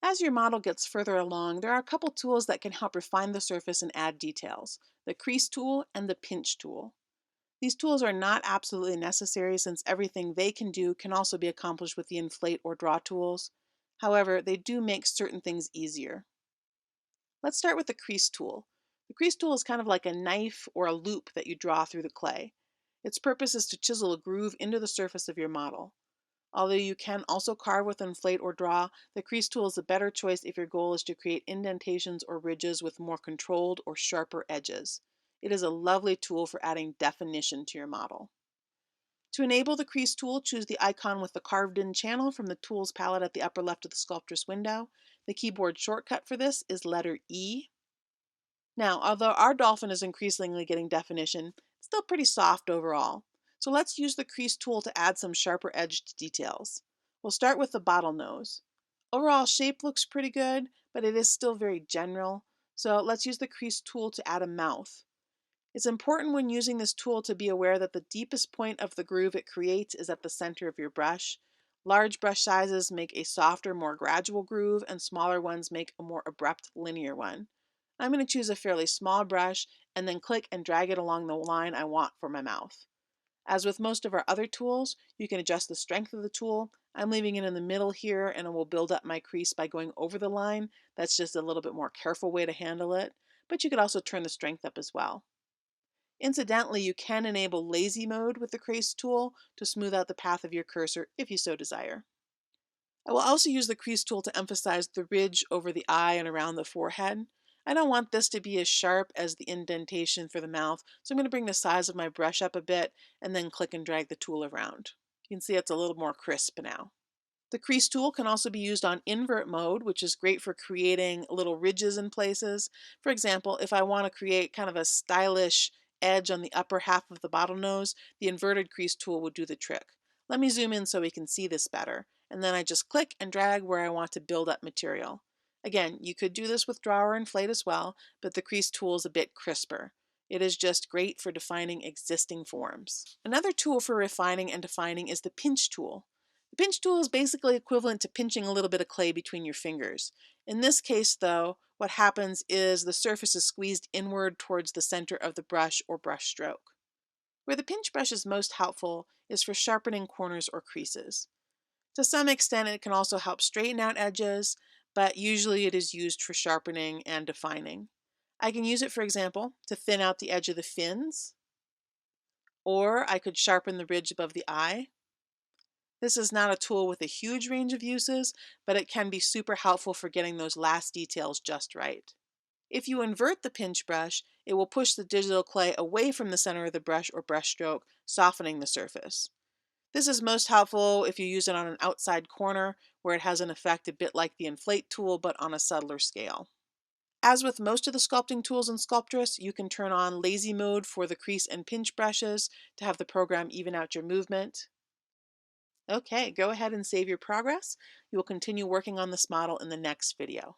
As your model gets further along, there are a couple tools that can help refine the surface and add details: the crease tool and the pinch tool. These tools are not absolutely necessary since everything they can do can also be accomplished with the inflate or draw tools. However, they do make certain things easier. Let's start with the crease tool. The crease tool is kind of like a knife or a loop that you draw through the clay. Its purpose is to chisel a groove into the surface of your model. Although you can also carve with inflate or draw, the crease tool is a better choice if your goal is to create indentations or ridges with more controlled or sharper edges. It is a lovely tool for adding definition to your model. To enable the crease tool, choose the icon with the carved in channel from the tools palette at the upper left of the Sculptris window. The keyboard shortcut for this is letter E. Now, although our dolphin is increasingly getting definition, it's still pretty soft overall. So let's use the crease tool to add some sharper edged details. We'll start with the bottlenose. Overall shape looks pretty good, but it is still very general. So let's use the crease tool to add a mouth. It's important when using this tool to be aware that the deepest point of the groove it creates is at the center of your brush. Large brush sizes make a softer, more gradual groove, and smaller ones make a more abrupt, linear one. I'm going to choose a fairly small brush and then click and drag it along the line I want for my mouth. As with most of our other tools, you can adjust the strength of the tool. I'm leaving it in the middle here and it will build up my crease by going over the line. That's just a little bit more careful way to handle it, but you could also turn the strength up as well. Incidentally, you can enable lazy mode with the crease tool to smooth out the path of your cursor if you so desire. I will also use the crease tool to emphasize the ridge over the eye and around the forehead. I don't want this to be as sharp as the indentation for the mouth, so I'm going to bring the size of my brush up a bit and then click and drag the tool around. You can see it's a little more crisp now. The crease tool can also be used on invert mode, which is great for creating little ridges in places. For example, if I want to create kind of a stylish edge on the upper half of the bottlenose, the inverted crease tool would do the trick. Let me zoom in so we can see this better, and then I just click and drag where I want to build up material. Again, you could do this with draw or inflate as well, but the crease tool is a bit crisper. It is just great for defining existing forms. Another tool for refining and defining is the pinch tool. The pinch tool is basically equivalent to pinching a little bit of clay between your fingers. In this case, though, what happens is the surface is squeezed inward towards the center of the brush or brush stroke. Where the pinch brush is most helpful is for sharpening corners or creases. To some extent, it can also help straighten out edges, but usually it is used for sharpening and defining. I can use it, for example, to thin out the edge of the fins, or I could sharpen the ridge above the eye. This is not a tool with a huge range of uses, but it can be super helpful for getting those last details just right. If you invert the pinch brush, it will push the digital clay away from the center of the brush or brush stroke, softening the surface. This is most helpful if you use it on an outside corner where it has an effect a bit like the inflate tool but on a subtler scale. As with most of the sculpting tools in Sculptris, you can turn on lazy mode for the crease and pinch brushes to have the program even out your movement. Okay, go ahead and save your progress. You will continue working on this model in the next video.